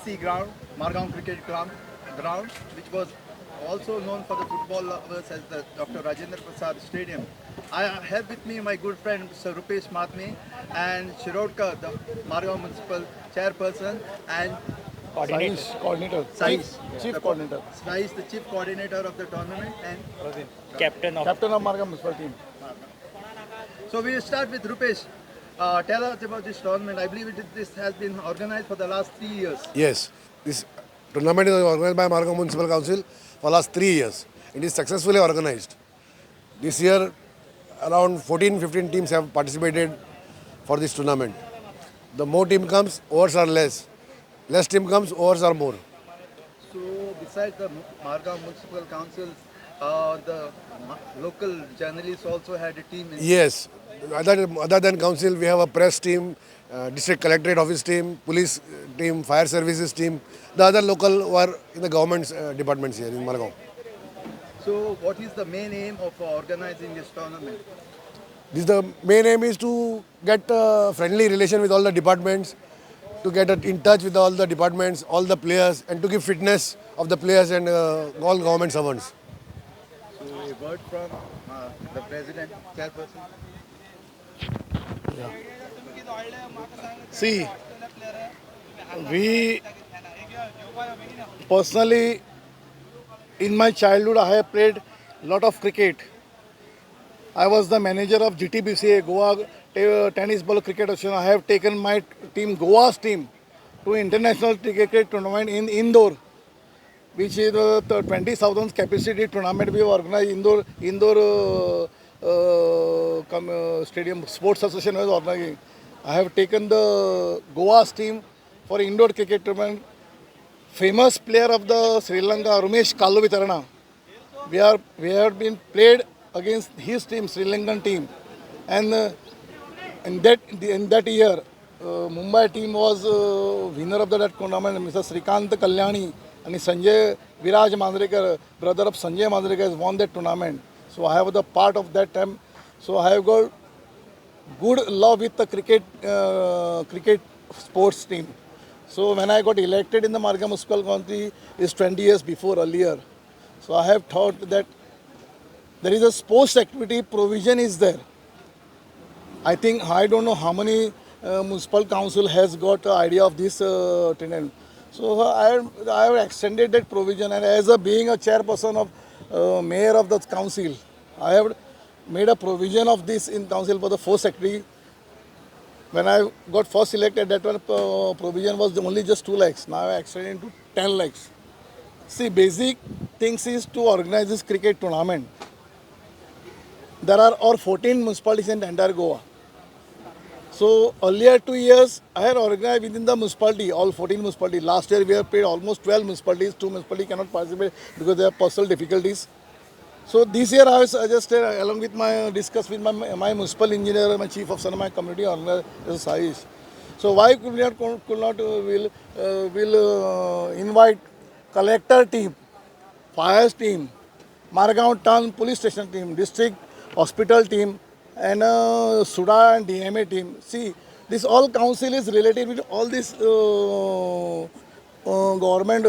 MCC ground, Margam Cricket ground, which was also known for the football lovers as the Dr. Rajendra Prasad Stadium. I have with me my good friend Sir Rupesh Matme and Shirodka, the Margam Municipal Chairperson, and Science coordinator, Saiz, chief the, coordinator, Saiz, the chief coordinator of the tournament, and captain of captain of Margam municipal team. so we start with Rupesh. Tell us about this tournament. I believe this has been organized for the last 3 years. Yes, this tournament is organized by Margam Municipal Council for last 3 years. It is successfully organized. This year, around 14-15 teams have participated for this tournament. The more team comes, overs are less. Less team comes, overs are more. So besides the Margam Municipal Council, the local journalists also had a team. Yes, other than council, we have a press team, district collectorate office team, police team, fire services team. The other local were in the government departments here in Margam. So what is the main aim of organizing this tournament? The main aim is to get a friendly relation with all the departments, to get in touch with all the departments, all the players, and to give fitness of the players and all government servants. So a word from the president, chairperson. See, we personally, in my childhood, I have played lot of cricket. I was the manager of GTBCA, Goa Tennis Ball Cricket Association. I have taken my team, Goa's team, to international cricket tournament in Indore, which is the 20,000 capacity tournament we organized. Indore Stadium Sports Association was organizing. I have taken the Goa's team for indoor cricket tournament. Famous player of the Sri Lanka, Ramesh Kalluvitarana. We have been played against his team, Sri Lankan team, and in that year, Mumbai team was winner of that tournament. Mr. Srikant Kalyani and Sanjay Viraj Mandrekar, brother of Sanjay Mandrekar, has won that tournament. So I have the part of that time. So I have got good love with the cricket sports team. So when I got elected in the Margam Municipal Council is 20 years before earlier. So I have thought that there is a sports activity provision is there. I think I don't know how many municipal council has got an idea of this tenant. So I have extended that provision, and as being a chairperson of mayor of the council, I have made a provision of this in council for the first secretary. When I got first elected, that one provision was only just 2 lakhs. Now I extended to 10 lakhs. See, basic things is to organize this cricket tournament. There are 14 municipalities in the entire Goa. So earlier 2 years, I had organized within the municipality, all 14 municipalities. Last year we have paid almost 12 municipalities. 2 municipalities cannot participate because they have personal difficulties. So this year I was suggested, along with discuss with my municipal engineer, my chief of my community organizer, Saiz. So why could not invite collector team, fire team, Margam town police station team, district hospital team, and Suda and DMA team. See, this all council is related with all these government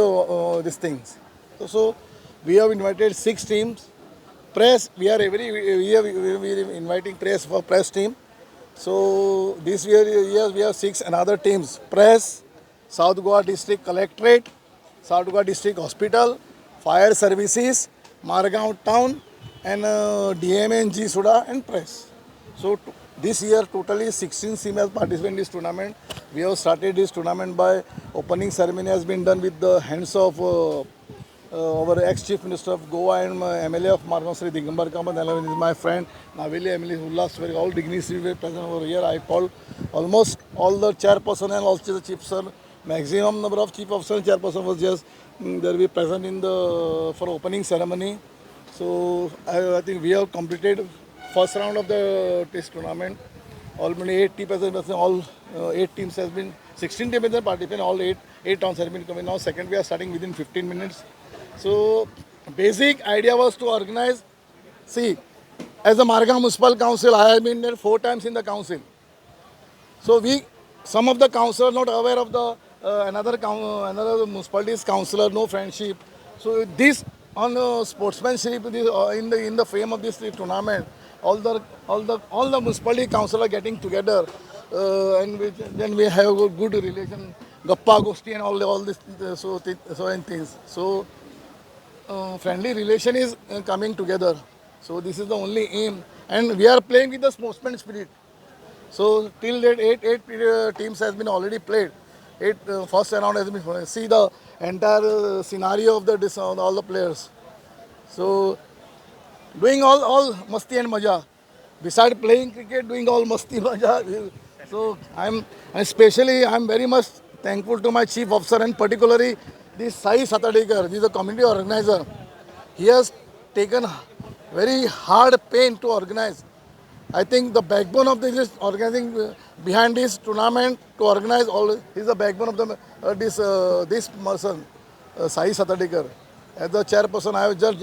these things. So we have invited 6 teams. Press, we are inviting press for press team. So this year we have 6 another teams. Press, South Goa District Collectorate, South Goa District Hospital, Fire Services, Margam Town, and DMA and G Suda and Press. So this year totally 16 teams have participated in this tournament. We have started this tournament by opening ceremony has been done with the hands of our ex-chief minister of Goa and MLA of Margam, Sri Digambar Kamath, and my friend Naveli Emily Ullas, all dignitaries were present over here. I called almost all the chairperson and also the chief sir. Maximum number of chief officer and chairperson was just there be present in the for opening ceremony. So I think we have completed first round of the test tournament. Already 80%, all 8 teams has been 16 teams have participated. All 8 rounds have been coming now. Second we are starting within 15 minutes. So basic idea was to organize. See, as a Margam Municipal Council, I have been there 4 times in the council. So some of the councillors not aware of the another municipality's councillor, no friendship. So this on sportsmanship, this, in the frame of this tournament, all the municipality council are getting together, then we have a good relation, gappa gosti and all this so and things. So friendly relation is coming together. So this is the only aim, and we are playing with the sportsman spirit. So till date, eight teams has been already played. First round has been played. See the entire scenario of all the players. So doing all masti and maja. Beside playing cricket, doing all masti maja. So I'm very much thankful to my chief officer and particularly this Sai Satadekar. This is a community organizer. He has taken very hard pain to organize. I think the backbone of this is organizing behind this tournament to organize all. He's the backbone of this person, Sai Satadekar. As the chairperson, I have just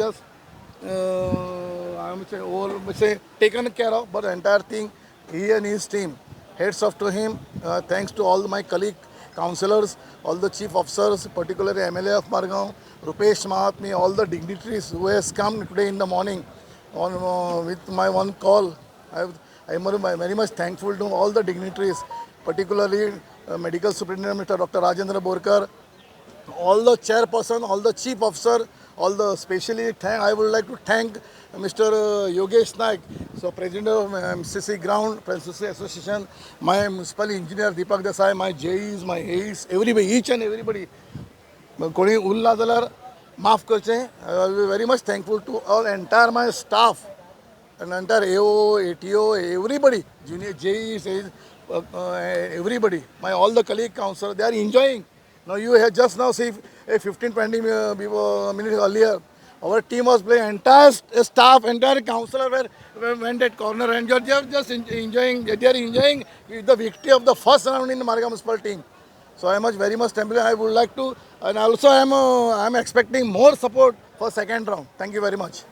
taken care of, but the entire thing, he and his team. Heads off to him. Thanks to all my colleague councillors, all the chief officers, particularly MLA of Margao, Rupesh Mahatme, all the dignitaries who has come today in the morning with my one call. I'm very much thankful to all the dignitaries, particularly Medical Superintendent Mr. Dr. Rajendra Borkar, all the chairperson, all the chief officer, all the specially I would like to thank Mr. Yogesh Naik, so President of MCC Ground, MCC Association, my municipal engineer Deepak Desai, my JEs, my AEs, everybody, each and everybody. कोणी उरला जाल्यार माफ करचें. I will be very much thankful to all entire my staff and entire AO, ATO, everybody, junior JEs, everybody, my all the colleague council, they are enjoying. Now you have just now see a 15-20 minutes earlier, our team was playing, entire staff, entire councillor went at corner and they are just enjoying the victory of the first round in the Margao municipal team. So I am very much thankful. I would like to, and also I am expecting more support for second round. Thank you very much.